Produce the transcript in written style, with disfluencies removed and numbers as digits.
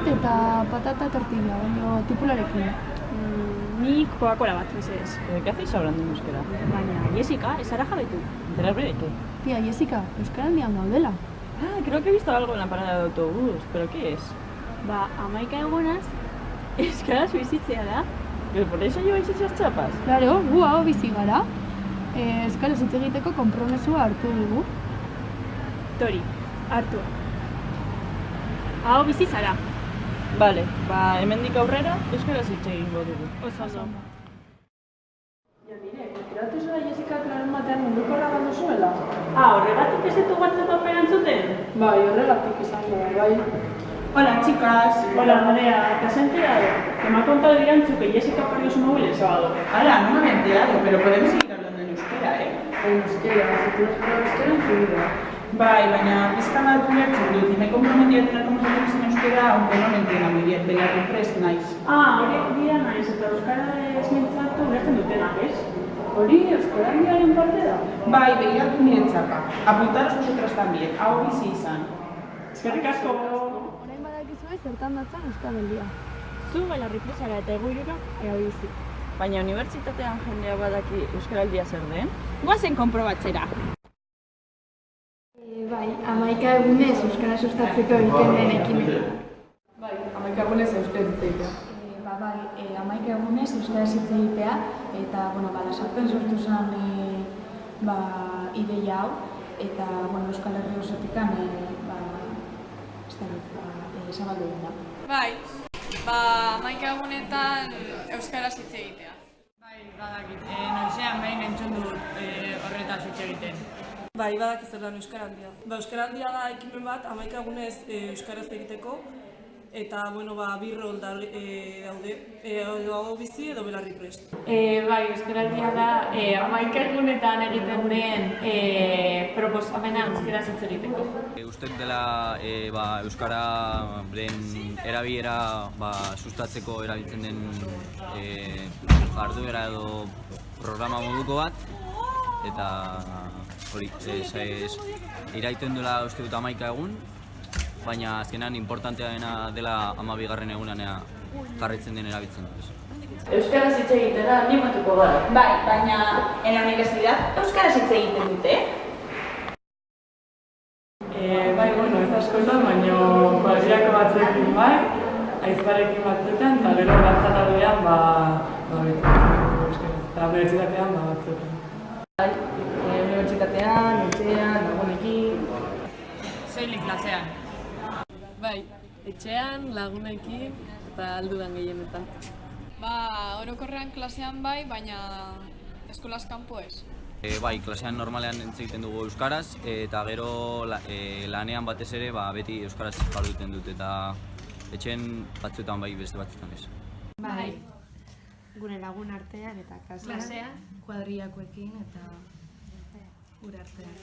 bat eta patata tortilla, baina tipularekin. Nik Coca-Cola bat, mesedez. ¿Qué hacéis hablando en euskera? Baina, Jessica, ez zara jabetu. ¿Enterarme de qué? Tia, Jessica, Euskaraldian gaudela. Ah, creo que he visto algo en la parada de autobús, ¿pero qué es? Ba, 11 egunaz, euskaraz bizitzea da. ¿Pero por eso lleváis esas chapas? Claro, gu hau bizi gara. Euskaraz hitz egiteko konpromesua hartu dugu. Tori, hartu. Hau bizi zara. Vale, hemendik aurrera, euskaraz hitz egingo dugu. Oso ondo. Ja, mire, enteratu zara Jessica larun batean munduko lagandu zuela? Horregatik ez ditu WhatsApp erantzuten? Bai, horregatik izango da, bai. Hola, chicas. Hola, Andrea. ¿Te has enterado? Que me ha contado Iranchu que Jessica perdió su móvil el sábado. Hala, no me he enterado, pero podemos seguir hablando en euskera, En euskera, si tú has hablado euskera en tu vida. Bai, baina pizkan bat ulertzen dut, y me he comprometido a tener conversaciones en euskera, aunque no me entienda muy bien, belarri prest naiz. Hori dira naiz, eta euskaraz mintzatu ulertzen dutenak, ez? Hori Euskaraldiaren parte da. Bai, begiratu nire txapa. Apuntaros vosotras también, hau bizi izan. Eskerrik asko. Orain badakizue zertan datzan Euskaraldia. Zu belarri presara eta egoirura ea bizi. Baina unibertsitatean jendea badaki euskaraldia zer den? Goazen konprobatzera. Bai, 11 egunez Euskara sustatzeko egiten den ekimena. Bai, 11 egunez euskara hitz egitea. Bai, 11 egunez Euskaraz hitz egitea, eta, lasarten sortu zen ideia hau, eta, Euskal Herri osotikan, zabaldu egin da. Bai, 11 egunetan euskaraz hitz egitea. Bai, badakit, noizean behin entzun dut horretaz hitz egiten. Bai, badakit zer da Euskaraldia. Euskaraldia da ekimen bat 11 egunez euskaraz egiteko, eta, bi rol daude, hau bizi edo belarri prest. Bai, euskaraldia da 11 egunetan egiten den proposamena euskaraz hitz egiteko. Uste dela euskararen erabilera sustatzeko erabiltzen den jarduera edo programa moduko bat, eta hori, iraiten duela uste dut 11 egun, baina azkenean importantea dela 12. egunean jarraitzen den erabiltzen dut. Euskaraz hitz egitera animatuko gara. Bai, baina en la universidad euskaraz hitz egiten dute. Bai, ez da askotan, baina kuadriako batzuekin bai, aizparekin batzuetan, eta gero batzataldean, eta unibertsitatean batzuetan. Bai, unibertsitatean, etxean, lagunekin. Soilik klasean. Bai, etxean, lagunekin, eta aldudan gehienetan. Orokorrean klasean bai, baina eskolaz kanpo ez. Bai, klasean normalean hitz egiten dugu euskaraz, eta gero lanean batez ere beti euskaraz jarduten dut, eta etxeen batzuetan bai, beste batzuetan ez. Bai, gure lagun artean eta klasean, kuadriakoekin eta gure artean.